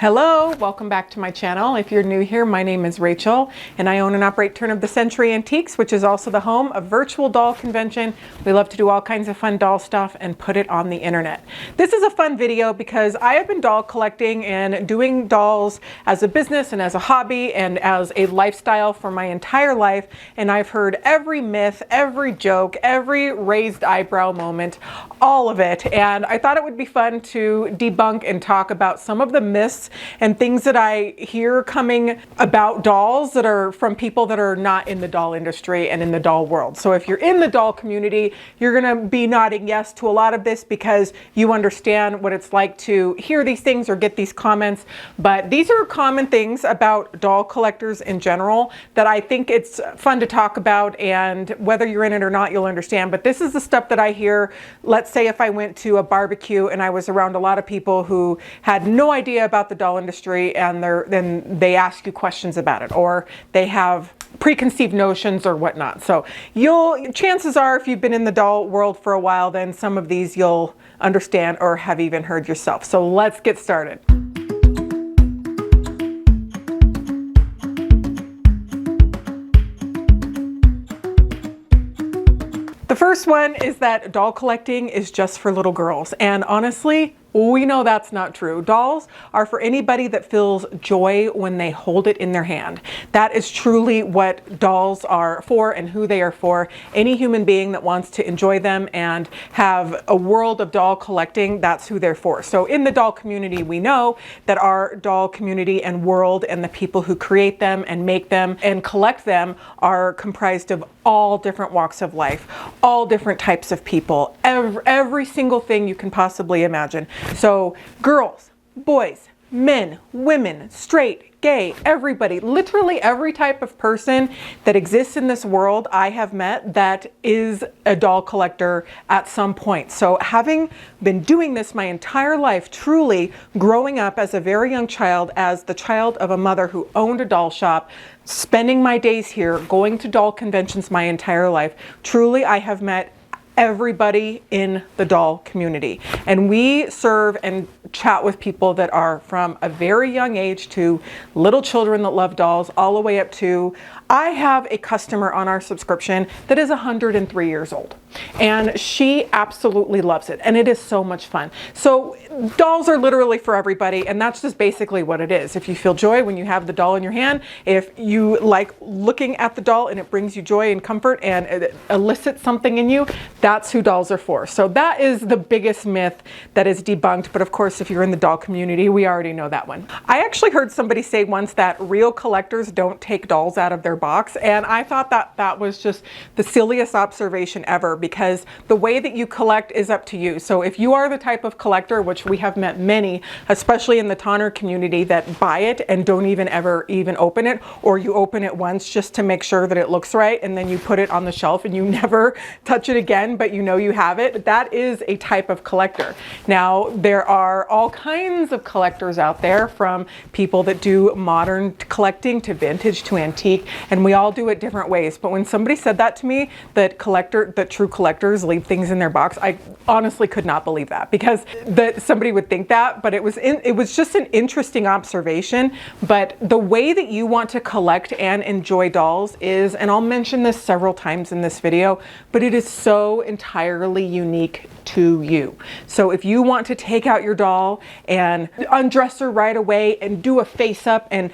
Hello, welcome back to my channel. If you're new here, my name is Rachel and I own and operate Turn of the Century Antiques, which is also the home of Virtual Doll Convention. We love to do all kinds of fun doll stuff and put it on the internet. This is a fun video because I have been doll collecting and doing dolls as a business and as a hobby and as a lifestyle for my entire life. And I've heard every myth, every joke, every raised eyebrow moment, all of it. And I thought it would be fun to debunk and talk about some of the myths and things that I hear coming about dolls that are from people that are not in the doll industry and in the doll world. So if you're in the doll community, you're gonna be nodding yes to a lot of this because you understand what it's like to hear these things or get these comments. But these are common things about doll collectors in general that I think it's fun to talk about, and whether you're in it or not, you'll understand. But this is the stuff that I hear. Let's say if I went to a barbecue and I was around a lot of people who had no idea about the doll industry, and then they ask you questions about it, or they have preconceived notions or whatnot. So chances are, if you've been in the doll world for a while, then some of these you'll understand or have even heard yourself. So let's get started. The first one is that doll collecting is just for little girls, and honestly, we know that's not true. Dolls are for anybody that feels joy when they hold it in their hand. That is truly what dolls are for and who they are for. Any human being that wants to enjoy them and have a world of doll collecting, that's who they're for. So in the doll community, we know that our doll community and world and the people who create them and make them and collect them are comprised of all different walks of life, all different types of people, every single thing you can possibly imagine. So girls, boys, men, women, straight, gay, everybody, literally every type of person that exists in this world I have met that is a doll collector at some point. So having been doing this my entire life, truly growing up as a very young child, as the child of a mother who owned a doll shop, spending my days here, going to doll conventions my entire life, truly I have met everybody in the doll community. And we serve and chat with people that are from a very young age to little children that love dolls, all the way up to, I have a customer on our subscription that is 103 years old. And she absolutely loves it. And it is so much fun. So dolls are literally for everybody. And that's just basically what it is. If you feel joy when you have the doll in your hand, if you like looking at the doll and it brings you joy and comfort and it elicits something in you, that's who dolls are for. So that is the biggest myth that is debunked. But of course, if you're in the doll community, we already know that one. I actually heard somebody say once that real collectors don't take dolls out of their box. And I thought that that was just the silliest observation ever, because the way that you collect is up to you. So if you are the type of collector, which we have met many, especially in the Tonner community, that buy it and don't ever open it, or you open it once just to make sure that it looks right, and then you put it on the shelf and you never touch it again, but you know you have it, that is a type of collector. Now, there are all kinds of collectors out there, from people that do modern collecting to vintage to antique, and we all do it different ways. But when somebody said that to me, that true collectors leave things in their box, I honestly could not believe that, because that somebody would think that. But it was just an interesting observation. But the way that you want to collect and enjoy dolls is, and I'll mention this several times in this video, but it is so entirely unique to you. So if you want to take out your doll and undress her right away and do a face up and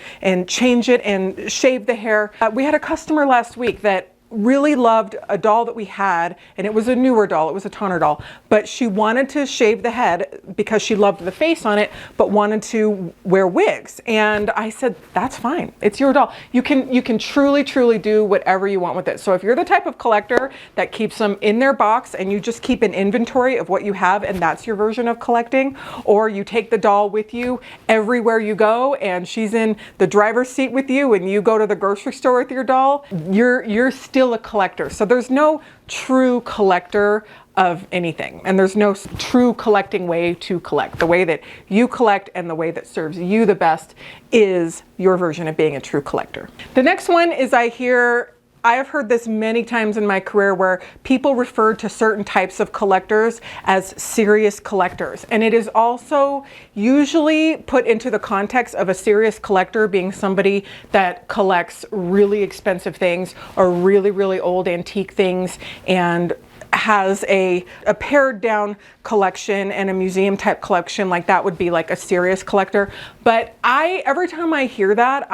change it and shave the hair. We had a customer last week that really loved a doll that we had, and it was a newer doll, it was a Tonner doll, but she wanted to shave the head because she loved the face on it, but wanted to wear wigs. And I said, that's fine, it's your doll. You can truly do whatever you want with it. So if you're the type of collector that keeps them in their box and you just keep an inventory of what you have, and that's your version of collecting, or you take the doll with you everywhere you go and she's in the driver's seat with you and you go to the grocery store with your doll, you're still a collector. So there's no true collector of anything, and there's no true collecting way to collect. The way that you collect and the way that serves you the best is your version of being a true collector. The next one is, I hear I have heard this many times in my career where people refer to certain types of collectors as serious collectors. And it is also usually put into the context of a serious collector being somebody that collects really expensive things or really, really old antique things and has a pared down collection and a museum type collection. Like that would be like a serious collector. But every time I hear that,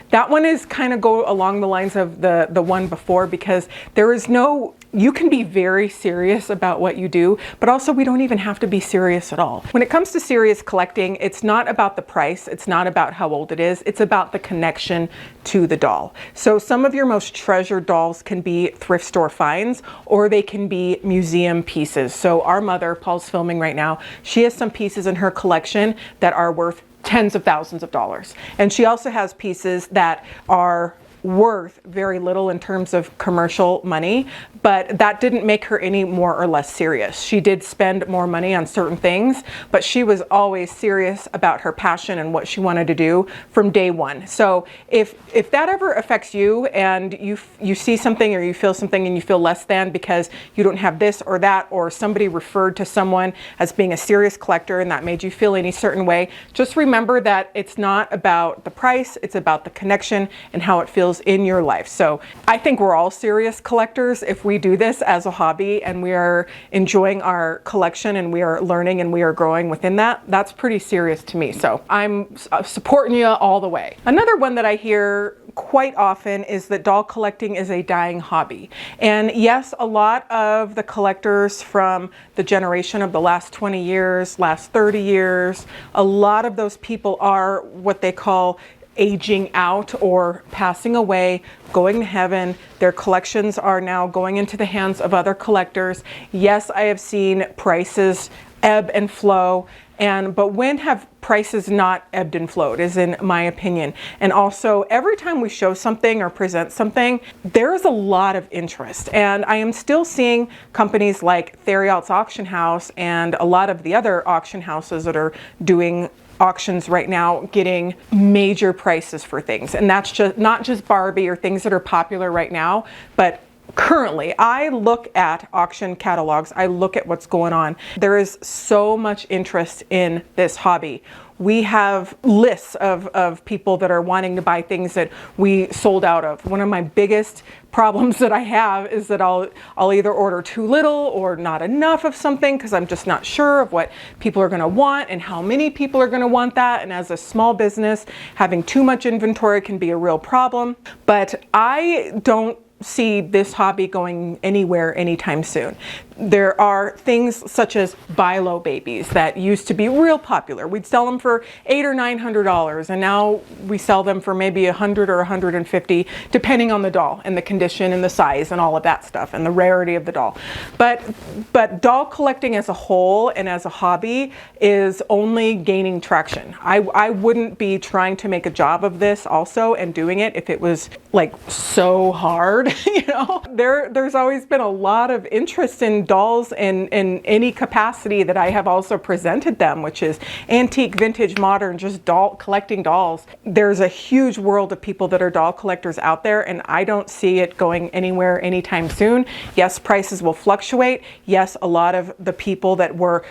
that one is kind of go along the lines of the one before, because there is no, you can be very serious about what you do, but also we don't even have to be serious at all. When it comes to serious collecting, it's not about the price, it's not about how old it is, it's about the connection to the doll. So some of your most treasured dolls can be thrift store finds, or they can be museum pieces. So our mother, Paul's filming right now, she has some pieces in her collection that are worth tens of thousands of dollars. And she also has pieces that are worth very little in terms of commercial money, but that didn't make her any more or less serious. She did spend more money on certain things, but she was always serious about her passion and what she wanted to do from day one. So if that ever affects you and you see something or you feel something and you feel less than because you don't have this or that, or somebody referred to someone as being a serious collector and that made you feel any certain way, just remember that it's not about the price, it's about the connection and how it feels in your life. So I think we're all serious collectors if we do this as a hobby and we are enjoying our collection and we are learning and we are growing within that. That's pretty serious to me. So I'm supporting you all the way. Another one that I hear quite often is that doll collecting is a dying hobby. And yes, a lot of the collectors from the generation of the last 20 years, last 30 years, a lot of those people are what they call aging out or passing away, going to heaven. Their collections are now going into the hands of other collectors. Yes, I have seen prices ebb and flow, but when have prices not ebbed and flowed, is in my opinion. And also, every time we show something or present something, there is a lot of interest. And I am still seeing companies like Theriault's Auction House and a lot of the other auction houses that are doing auctions right now getting major prices for things. And that's just not just Barbie or things that are popular right now, but currently I look at auction catalogs, I look at what's going on. There is so much interest in this hobby. We have lists of people that are wanting to buy things that we sold out of. One of my biggest problems that I have is that I'll either order too little or not enough of something because I'm just not sure of what people are going to want and how many people are going to want that. And as a small business, having too much inventory can be a real problem. But I don't see this hobby going anywhere anytime soon. There are things such as buy low babies that used to be real popular. We'd sell them for $800 or $900, and now we sell them for maybe $100 or $150, depending on the doll and the condition and the size and all of that stuff and the rarity of the doll. But doll collecting as a whole and as a hobby is only gaining traction. I wouldn't be trying to make a job of this also and doing it if it was like so hard. You know, there's always been a lot of interest in dolls in any capacity that I have also presented them, which is antique, vintage, modern, just collecting dolls. There's a huge world of people that are doll collectors out there, and I don't see it going anywhere anytime soon. Yes, prices will fluctuate. Yes, a lot of the people that were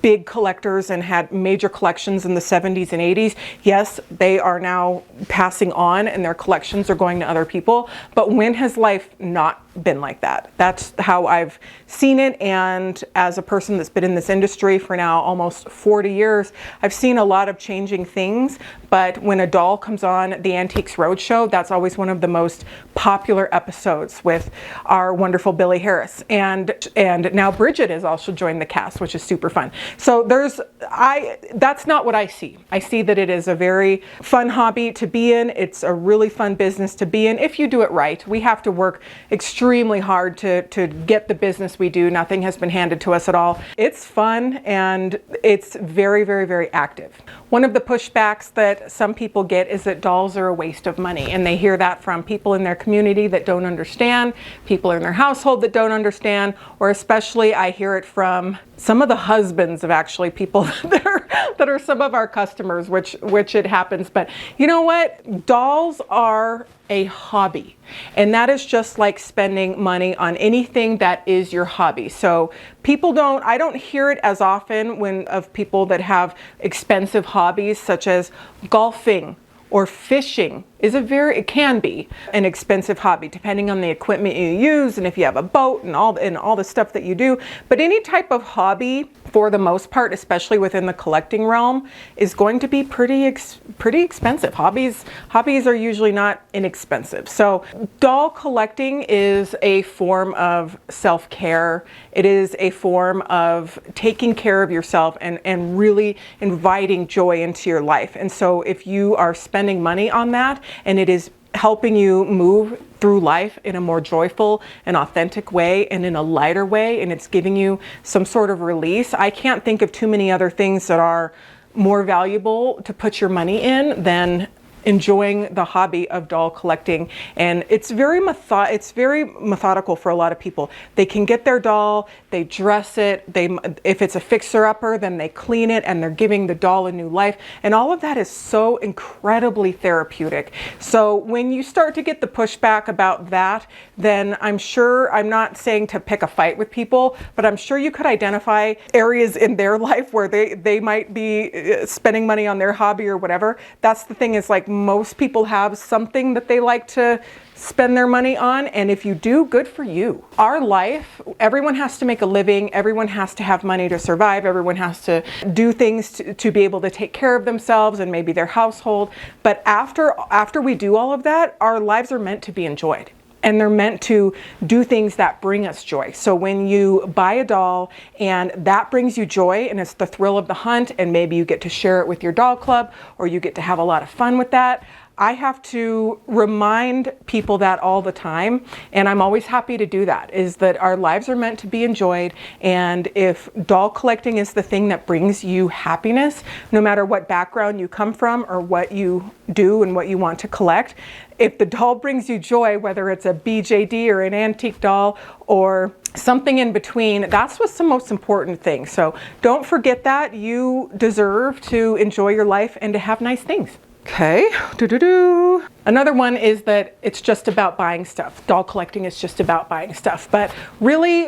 big collectors and had major collections in the 70s and 80s, yes, they are now passing on and their collections are going to other people. But when has life not been like that? That's how I've seen it. And as a person that's been in this industry for now almost 40 years, I've seen a lot of changing things. But when a doll comes on the Antiques Roadshow, that's always one of the most popular episodes with our wonderful Billy Harris. And now Bridget has also joined the cast, which is super fun. So that's not what I see. I see that it is a very fun hobby to be in. It's a really fun business to be in if you do it right. We have to work extremely hard to get the business we do. Nothing has been handed to us at all. It's fun and it's very, very, very active. One of the pushbacks that some people get is that dolls are a waste of money, and they hear that from people in their community that don't understand, people in their household that don't understand, or especially I hear it from some of the husbands of actually people that are some of our customers, which it happens. But you know what? Dolls are a hobby, and that is just like spending money on anything that is your hobby. So I don't hear it as often of people that have expensive hobbies such as golfing or fishing. It can be an expensive hobby depending on the equipment you use and if you have a boat and all the stuff that you do. But any type of hobby, for the most part, especially within the collecting realm, is going to be pretty expensive. Hobbies are usually not inexpensive. So doll collecting is a form of self-care. It is a form of taking care of yourself and really inviting joy into your life. And so if you are spending money on that, and it is helping you move through life in a more joyful and authentic way and in a lighter way, and it's giving you some sort of release, I can't think of too many other things that are more valuable to put your money in than enjoying the hobby of doll collecting. And it's very methodical for a lot of people. They can get their doll, they dress it, if it's a fixer-upper, then they clean it, and they're giving the doll a new life. And all of that is so incredibly therapeutic. So when you start to get the pushback about that, then I'm not saying to pick a fight with people, but I'm sure you could identify areas in their life where they might be spending money on their hobby or whatever. That's the thing, is like, most people have something that they like to spend their money on, and if you do, good for you. Our life, everyone has to make a living, everyone has to have money to survive, everyone has to do things to be able to take care of themselves and maybe their household. But after we do all of that, our lives are meant to be enjoyed. And they're meant to do things that bring us joy. So when you buy a doll and that brings you joy, and it's the thrill of the hunt, and maybe you get to share it with your doll club, or you get to have a lot of fun with that, I have to remind people that all the time, and I'm always happy to do that, is that our lives are meant to be enjoyed. And if doll collecting is the thing that brings you happiness, no matter what background you come from or what you do and what you want to collect, if the doll brings you joy, whether it's a BJD or an antique doll or something in between, that's what's the most important thing. So don't forget that. You deserve to enjoy your life and to have nice things. Okay. Another one is that it's just about buying stuff. Doll collecting is just about buying stuff. But really,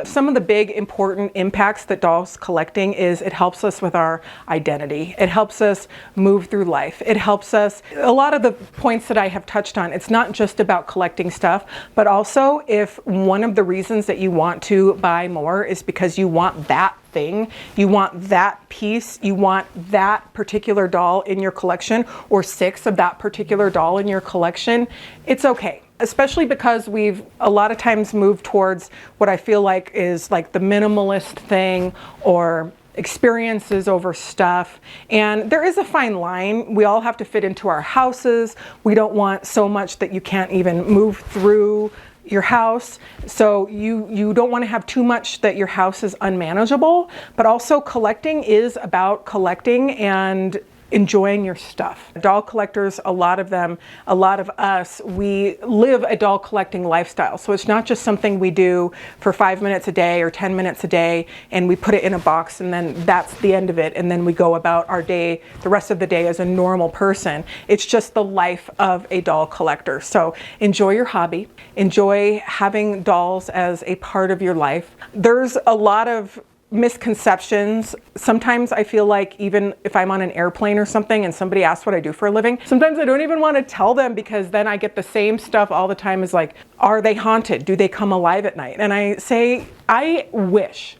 some of the big important impacts that dolls collecting is it helps us with our identity. It helps us move through life. It helps us, a lot of the points that I have touched on, it's not just about collecting stuff, but also if one of the reasons that you want to buy more is because you want that thing, you want that piece, you want that particular doll in your collection, or 6 of that particular doll in your collection, it's okay. Especially because we've a lot of times moved towards what I feel like is like the minimalist thing, or experiences over stuff. And there is a fine line. We all have to fit into our houses. We don't want so much that you can't even move through your house. So you don't want to have too much that your house is unmanageable, but also collecting is about collecting and enjoying your stuff. Doll collectors, a lot of us, we live a doll collecting lifestyle. So it's not just something we do for 5 minutes a day or 10 minutes a day and we put it in a box and then that's the end of it, and then we go about our day, the rest of the day, as a normal person. It's just the life of a doll collector. So enjoy your hobby. Enjoy having dolls as a part of your life. There's a lot of misconceptions. Sometimes I feel like even if I'm on an airplane or something and somebody asks what I do for a living, sometimes I don't even want to tell them, because then I get the same stuff all the time, is like, are they haunted? Do they come alive at night? And I say, I wish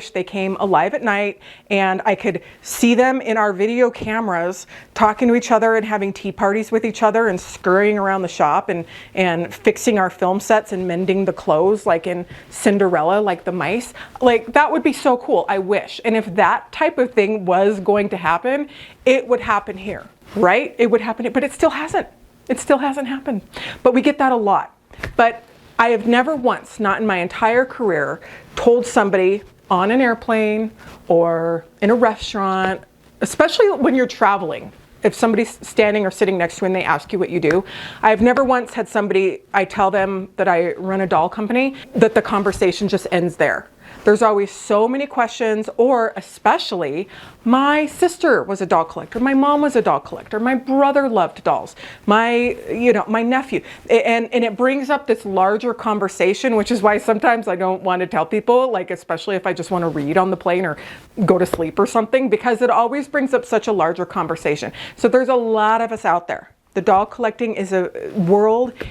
they came alive at night and I could see them in our video cameras talking to each other and having tea parties with each other and scurrying around the shop and fixing our film sets and mending the clothes like in Cinderella, like the mice. Like, that would be so cool. I wish. And if that type of thing was going to happen, it would happen here, right? It would happen, but it still hasn't. It still hasn't happened. But we get that a lot. But I have never once, not in my entire career, told somebody on an airplane or in a restaurant, especially when you're traveling. If somebody's standing or sitting next to you and they ask you what you do, I've never once had somebody, I tell them that I run a doll company, that the conversation just ends there. There's always so many questions, or especially, my sister was a doll collector, my mom was a doll collector, my brother loved dolls, my nephew. And it brings up this larger conversation, which is why sometimes I don't want to tell people, like especially if I just want to read on the plane or go to sleep or something, because it always brings up such a larger conversation. So there's a lot of us out there. The doll collecting is a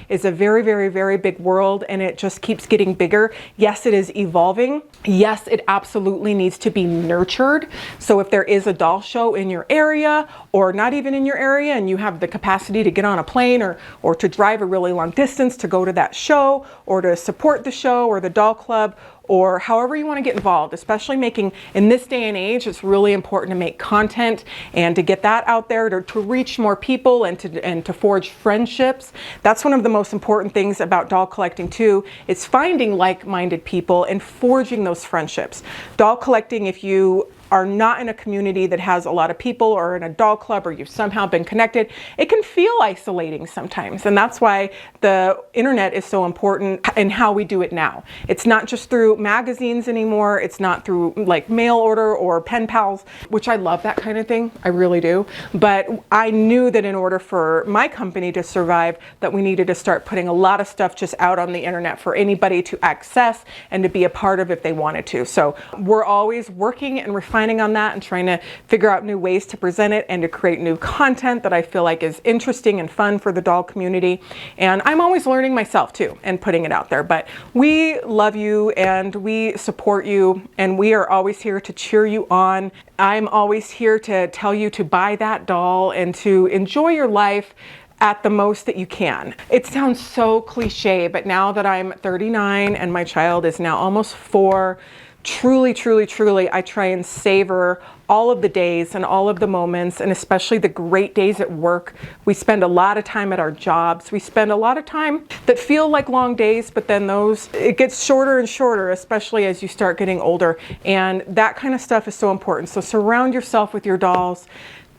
very, very, very big world, and it just keeps getting bigger. Yes, it is evolving. Yes, it absolutely needs to be nurtured. So if there is a doll show in your area, or not even in your area, and you have the capacity to get on a plane or to drive a really long distance to go to that show, or to support the show or the doll club, or however you want to get involved, especially making, in this day and age, it's really important to make content and to get that out there to reach more people and to forge friendships. That's one of the most important things about doll collecting too, is finding like-minded people and forging those friendships. Doll collecting, if you are not in a community that has a lot of people, or in a doll club, or you've somehow been connected, it can feel isolating sometimes. And that's why the internet is so important in how we do it now. It's not just through magazines anymore. It's not through like mail order or pen pals, which I love that kind of thing. I really do. But I knew that in order for my company to survive, that we needed to start putting a lot of stuff just out on the internet for anybody to access and to be a part of if they wanted to. So we're always working and refining on that and trying to figure out new ways to present it and to create new content that I feel like is interesting and fun for the doll community. And I'm always learning myself too and putting it out there. But we love you and we support you, and we are always here to cheer you on. I'm always here to tell you to buy that doll and to enjoy your life at the most that you can. It sounds so cliche, but now that I'm 39 and my child is now almost 4, truly, truly, truly, I try and savor all of the days and all of the moments, and especially the great days at work. We spend a lot of time at our jobs. We spend a lot of time that feel like long days, but then it gets shorter and shorter, especially as you start getting older. And that kind of stuff is so important. So surround yourself with your dolls.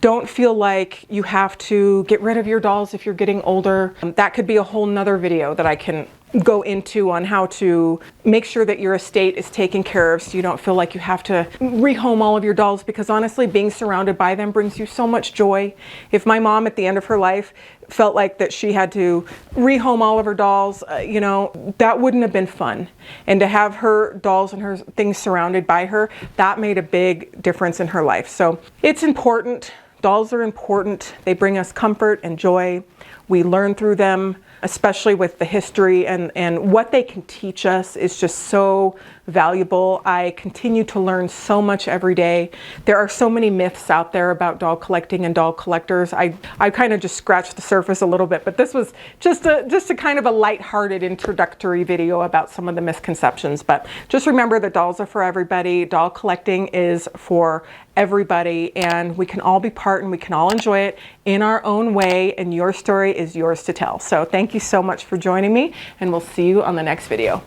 Don't feel like you have to get rid of your dolls if you're getting older. That could be a whole nother video that I can go into on how to make sure that your estate is taken care of, so you don't feel like you have to rehome all of your dolls, because honestly, being surrounded by them brings you so much joy. If my mom at the end of her life felt like that she had to rehome all of her dolls, that wouldn't have been fun. And to have her dolls and her things surrounded by her, that made a big difference in her life. So it's important. Dolls are important. They bring us comfort and joy. We learn through them, especially with the history, and what they can teach us is just so valuable. I continue to learn so much every day. There are so many myths out there about doll collecting and doll collectors. I kind of just scratched the surface a little bit, but this was just a kind of a lighthearted introductory video about some of the misconceptions. But just remember that dolls are for everybody. Doll collecting is for everybody, and we can all be part and we can all enjoy it in our own way, and your story is yours to tell. So thank you so much for joining me, and we'll see you on the next video.